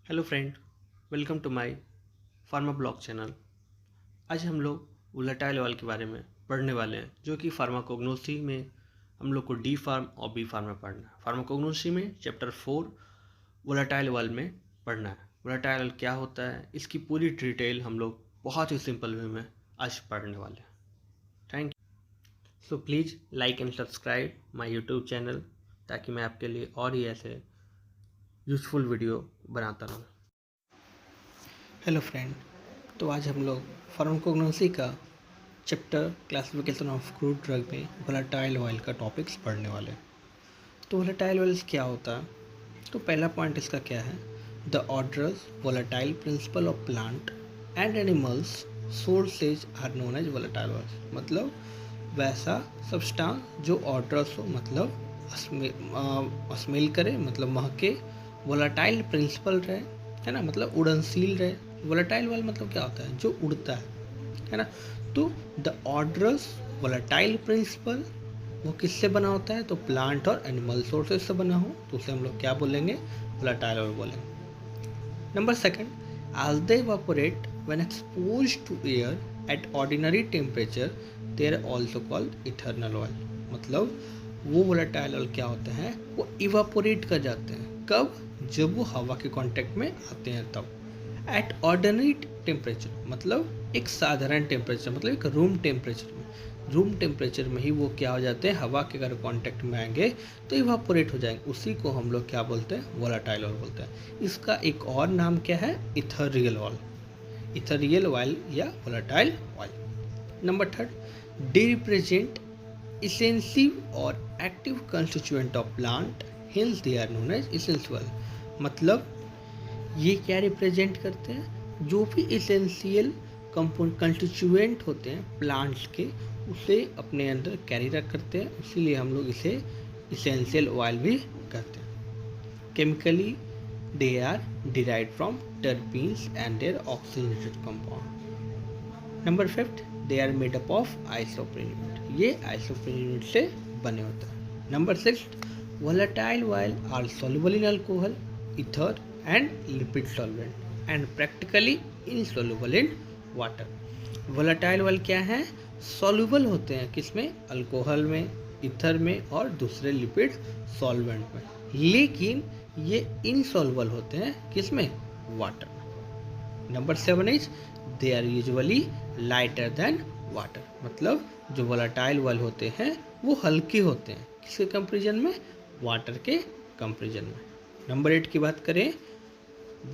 Hello friend, welcome to my pharma blog channel. आज हम लोग वोलेटाइल ऑयल के बारे में पढ़ने वाले हैं, जो कि फार्माकोग्नोसी में हम लोग को डी फार्म और बी फार्म में पढ़ना है। फार्माकोग्नोसी में चैप्टर 4 वोलेटाइल ऑयल में पढ़ना है। वोलेटाइल ऑयल क्या होता है, इसकी पूरी डिटेल हम लोग बहुत ही सिंपल वे में आज पढ़ने वाले हैं। Thank you. So please like and subscribe my YouTube channel, ताकि मैं आपके लिए और ही ऐसे यूज़फुल वीडियो बनाता रहूँ। हेलो फ्रेंड, तो आज हम लोग फार्माकोग्नोसी का chapter classification of crude drug में वोलेटाइल ऑयल का टॉपिक्स पढ़ने वाले हैं। तो वोलेटाइल ऑयल्स क्या होता है? तो पहला पॉइंट इसका क्या है? The orders volatile principle of plant and animals sources are known as volatile oils. मतलब वैसा सब्सटेंस जो ऑर्डर्स हो, मतलब स्मेल करे, मतलब महके, वोलेटाइल प्रिंसिपल रहे, है ना, मतलब उड़नशील रहे। वोलेटाइल वाला मतलब क्या होता है? जो उड़ता है ना। तो द ऑर्डरस वोलेटाइल प्रिंसिपल वो किससे बना होता है? तो प्लांट और एनिमल सोर्सेज से बना हो तो उसे हम लोग क्या बोलेंगे? वोलेटाइल ऑयल बोलेंगे। Number second, as they evaporate when exposed to air at ordinary temperature they are also called eternal oil। मतलब वो वोलेटाइल ऑयल क्या होते हैं? वो इवापोरेट कर जाते हैं। कब? जब वो हवा के कांटेक्ट में आते हैं तब। एट ऑर्डिनरी टेम्परेचर मतलब एक साधारण टेम्परेचर, मतलब एक रूम टेम्परेचर में ही वो क्या हो जाते हैं? हवा के अगर कांटेक्ट में आएंगे तो इवापोरेट हो जाएंगे। उसी को हम लोग क्या बोलते हैं? वोलेटाइल ऑयल बोलते हैं। इसका एक और नाम क्या है? इथेरियल ऑयल, इथेरियल ऑयल या volatile oil. Number third, they represent essential और active constituent of plant, hence they are known as essential. मतलब ये क्या रिप्रेजेंट करते हैं? जो भी इसेंशियल कंस्टिट्यूएंट होते हैं प्लांट्स के, उसे अपने अंदर कैरी रख करते हैं, इसीलिए हम लोग इसे इसेंशियल ऑयल भी कहते हैं। Chemically they are derived from terpenes and their oxygenated compound. Number fifth, they are made up of isoprenoid. ये आइसोप्रीनिट से बने होते हैं। Number six, volatile oil are soluble in alcohol, ether and lipid solvent and practically insoluble in water. Volatile oil क्या है? Soluble होते हैं किसमें? अल्कोहल में, ईथर में और दूसरे लिपिड सॉल्वेंट में, लेकिन ये इनसॉल्युबल होते हैं किसमें? वाटर में। Number seven is they are usually lighter than water. मतलब जो वोलेटाइल ऑयल होते हैं वो हल्के होते हैं, किसके कंपेरिजन में? वाटर के कंपेरिजन में। नंबर 8 की बात करें,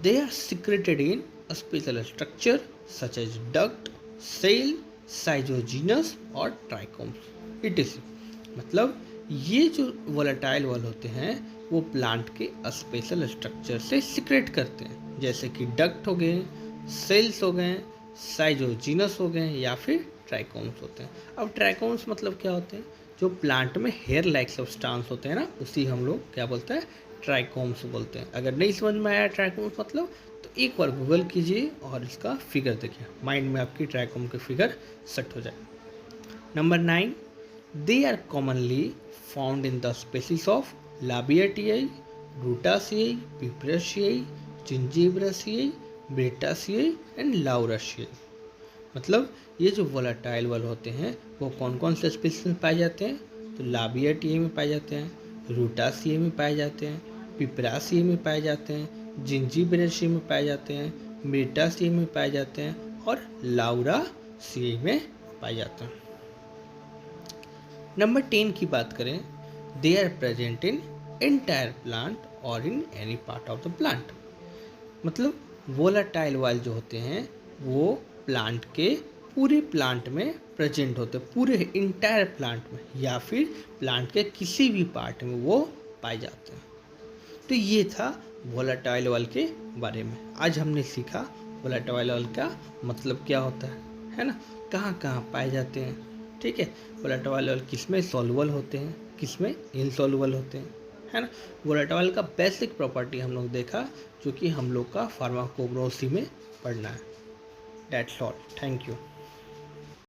they are secreted in a special structure such as duct, cell, schizogenous और ट्राइकोम्स इटीसी। मतलब ये जो वोलेटाइल ऑयल होते हैं वो प्लांट के स्पेशल स्ट्रक्चर से सिक्रेट करते हैं, जैसे कि डक्ट हो गए, सेल्स हो गए, साइजोजीनस हो गए या फिर ट्राइकोम्स होते हैं। अब ट्राइकोम्स मतलब क्या होते हैं? जो प्लांट में हेयर लाइक सब्सटेंस होते हैं ना, उसी हम लोग क्या बोलते हैं? ट्राइकोम्स बोलते हैं। अगर नहीं समझ में आया ट्राइकोम्स मतलब, तो एक बार गूगल कीजिए और इसका फिगर देखिए, माइंड में आपकी ट्राइकोम के फिगर सेट हो जाए। Number 9, they are commonly found in the species of Labiatae, Rutaceae, Piperaceae, Zingiberaceae, ब्रेटासियाई एंड लाउरासियाई। मतलब ये जो वोलेटाइल ऑयल होते हैं वो कौन कौन से स्पीसीज में पाए जाते हैं? तो लाबियाटियाई में पाए जाते हैं, रूटासियाई में पाए जाते हैं, पिपरासियाई में पाए जाते हैं, जिंजीब्रेसियाई में पाए जाते हैं, ब्रेटासियाई में पाए जाते हैं और लाउरासियाई में पाए जाते हैं। नंबर 10 की बात करें, they are present in entire plant और in any part of the plant. मतलब वोलेटाइल ऑयल जो होते हैं वो प्लांट के पूरे प्लांट में प्रेजेंट होते हैं, पूरे इंटायर प्लांट में या फिर प्लांट के किसी भी पार्ट में वो पाए जाते हैं। तो ये था वोलेटाइल ऑयल के बारे में। आज हमने सीखा वोलेटाइल ऑयल का मतलब क्या होता है ना, कहाँ कहाँ पाए जाते हैं। ठीक है, वोलेटाइल ऑयल किस में सॉल्युबल होते हैं, किस में इनसॉल्युबल होते हैं, है ना। वोलेटाइल का बेसिक प्रॉपर्टी हम लोग देखा, जो कि हम लोग का फार्माकोग्नोसी में पढ़ना है। That's all, thank you.